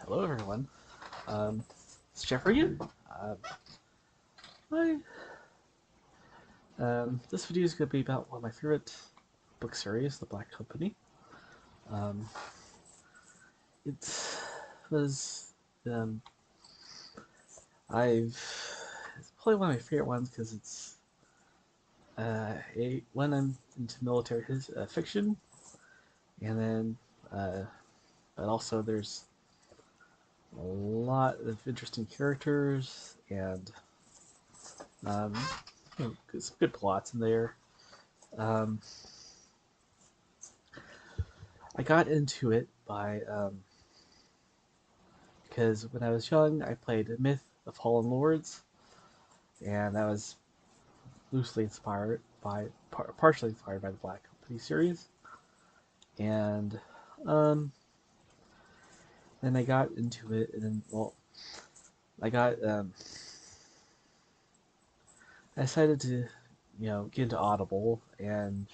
Hello, everyone. It's Jeffrey again. Hi. This video is going to be about one of my favorite book series, The Black Company. Um, it was, um, it's probably one of my favorite ones because it's when I'm into military fiction, and then, but also there's a lot of interesting characters and um, some good plots in there. Um, I got into it by because when I was young, I played Myth of Fallen Lords, and that was loosely inspired by, partially inspired by the Black Company series. And um, then I got into it, and then I got I decided to get into Audible and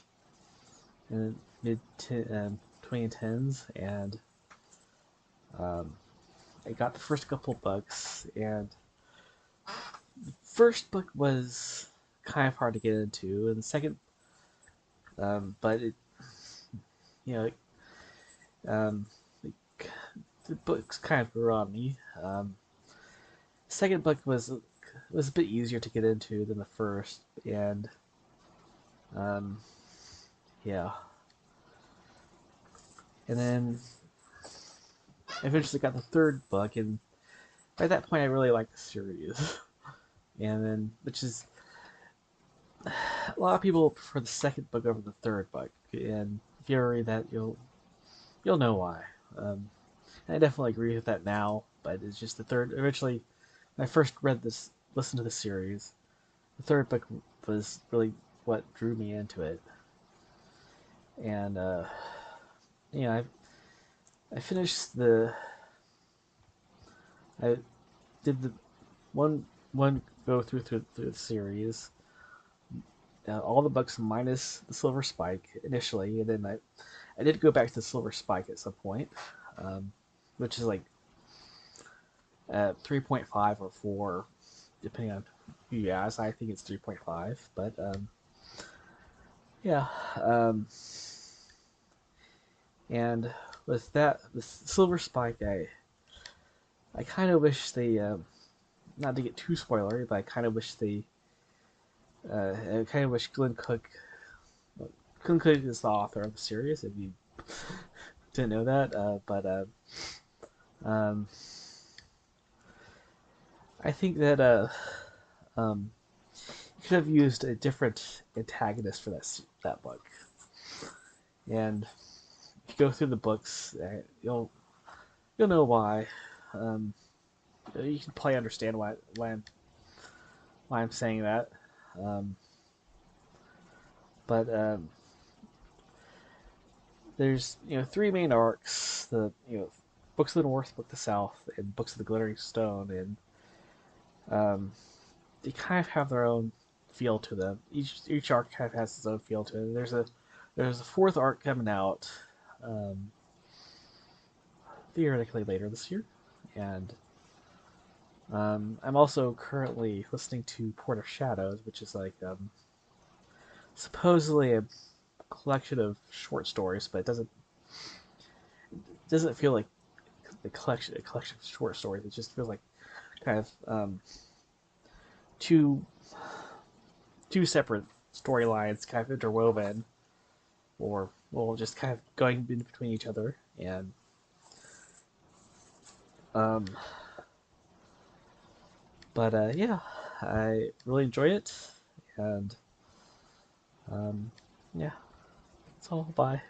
in the mid 2010s, and um, I got the first couple books, and first book was kind of hard to get into, and the second, but it, you know, um, the books kind of grew on me. Second book was a bit easier to get into than the first, and um, yeah, and then I eventually got the third book, and by that point, I really liked the series, and then which is a lot of people prefer the second book over the third book, and if you ever read that, you'll know why. Um, I definitely agree with that now, but it's just the third. Originally, when I first listened to the series, the third book was really what drew me into it, and yeah, I finished I did the one go through the series, all the books minus the Silver Spike initially, and then I did go back to the Silver Spike at some point, which is like 3.5 or 4, depending on who you ask. I think it's 3.5, but yeah. Um, and with that, with Silver Spike, I kind of wish they, not to get too spoilery, but I kind of wish I kind of wish Glenn Cook is the author of the series. If you didn't know that, um, I think that um, you could have used a different antagonist for that book. And if you go through the books, you'll know why. Um, you can probably understand why I'm saying that. Um, but there's three main arcs: the books of the North, book of the South, and books of the Glittering Stone, and they kind of have their own feel to them. Each arc kind of has its own feel to it. There's a fourth arc coming out, um, theoretically later this year, and I'm also currently listening to Port of Shadows, which is like supposedly a collection of short stories, but it doesn't feel like a collection of short stories. It just feels like kind of two two separate storylines kind of interwoven, or well, just kind of going in between each other. And um, but yeah, I really enjoy it, and um, yeah, that's all. Bye.